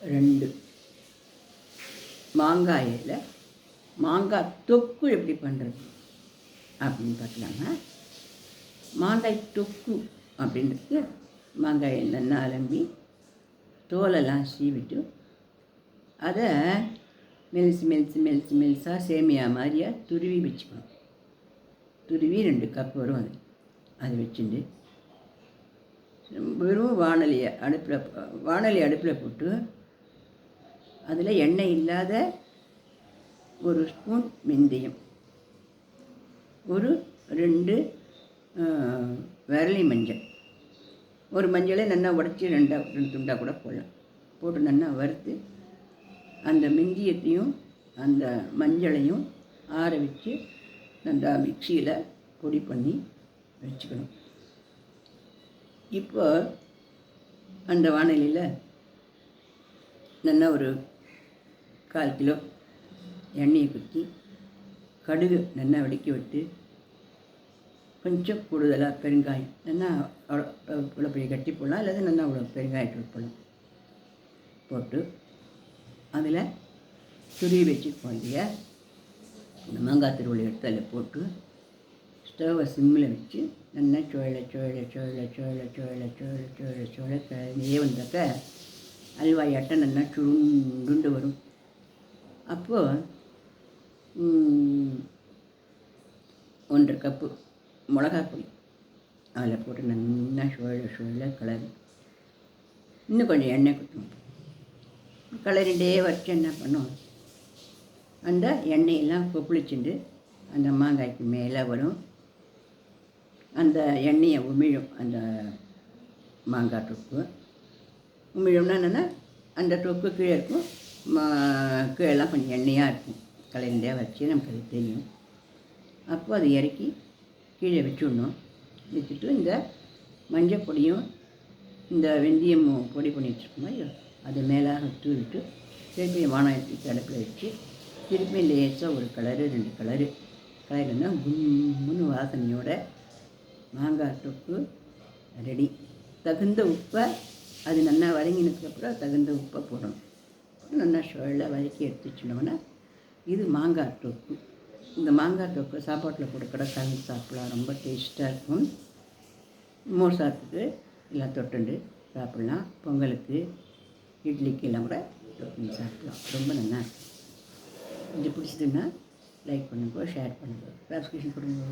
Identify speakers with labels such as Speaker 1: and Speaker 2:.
Speaker 1: 2 மாங்காயில் மாங்காய் தொக்கு எப்படி பண்ணுறது அப்படின்னு பார்க்கலாங்க. மாங்காய் தொக்கு அப்படின்றது மாங்காயை நல்லா அலம்பி தோலெல்லாம் சீவிட்டு அதை மெல்ஸாக சேமியா மாதிரியாக துருவி வச்சுக்கணும். துருவி 2 கப் வரும் அது வச்சுட்டு வெறும் வாணலி அடுப்பில் போட்டு அதில் எண்ணெய் இல்லாத 1 ஸ்பூன் வெந்தயம், ஒரு 2 விரலி மஞ்சள், ஒரு மஞ்சளை நல்லா உடச்சி 2 துண்டாக கூட போடலாம். போட்டு நல்லா வறுத்து அந்த வெந்தயத்தையும் அந்த மஞ்சளையும் ஆற வச்சு நல்லா மிக்சியில் பொடி பண்ணி வச்சுக்கணும். இப்போ அந்த வாணலியில் நல்லா ஒரு 1/4 கிலோ எண்ணெயை ஊற்றி கடுகு நல்லா வெடிக்க விட்டு கொஞ்சம் கூடுதலாக பெருங்காயம் நல்லா இவ்வளோ பெரிய கட்டி போடலாம், இல்லாத நல்லா அவ்வளோ பெருங்காயத்தூள் போடலாம். போட்டு அதில் துருவி வச்சுருப்போம் இல்லையா, இந்த மாங்காய் திருவள்ளி எடுத்து அதில் போட்டு ஸ்டவ்வை சிம்மில் வச்சு நல்லா சோழ கிளறியே வந்தாக்க அல்வாயாட்டை நல்லா சுருண்டுண்டு வரும். அப்போது 1/2 கப்பு மிளகாய் பொடி அதில் போட்டு நல்லா சோழ கிளறி இன்னும் கொஞ்சம் எண்ணெய் ஊற்றணும். கிளறிண்டே வச்சு என்ன பண்ணும், அந்த எண்ணெயெல்லாம் கொப்பளிச்சுண்டு அந்த மாங்காய்க்கு மேலே வரும். அந்த எண்ணெயை உமிழும். அந்த மாங்காய் தொக்கு உமிழும்னா என்னென்னா அந்த தொக்கு கீழே இருக்கும், கீழெல்லாம் கொஞ்சம் எண்ணெயாக இருக்கும். கலையிலே வச்சு நமக்கு அது தெரியும். அப்போ அதை இறக்கி கீழே வச்சுடணும். வச்சுட்டு இந்த மஞ்சள் பொடியும் இந்த வெந்தயமும் பொடி பண்ணி வச்சுருக்கோம் மாதிரி அது மேலாக தூவிட்டு திருப்பி வானகத்துக்கு அடுப்பில் வச்சு திருப்பி லேசாக ஒரு கலரு 2 கலருன்னா கும்முன்னு வாசனையோட மாங்காய் தொக்கு ரெடி. தகுந்த உப்பை அது நல்லா வதங்கினதுக்கப்புறம் தகுந்த உப்பை போடணும். நல்லா சுழல வதக்கி எடுத்து வச்சுட்டோம்னா இது மாங்காய் தொக்கு. இந்த மாங்காய் தொக்கு சாப்பாட்டில் கொடுக்குற கலந்து சாப்பிடலாம், ரொம்ப டேஸ்ட்டாக இருக்கும். மோர் சாதத்துக்கு எல்லாம் தொட்டுண்டு சாப்பிட்லாம். பொங்கலுக்கு இட்லிக்கு எல்லாம் கூட தொட்டு சாப்பிட்லாம், ரொம்ப நல்லா இருக்கும். இது பிடிச்சதுன்னா லைக் பண்ணுங்க, ஷேர் பண்ணுங்க, சப்ஸ்கிரிப்ஷன் கொடுங்க.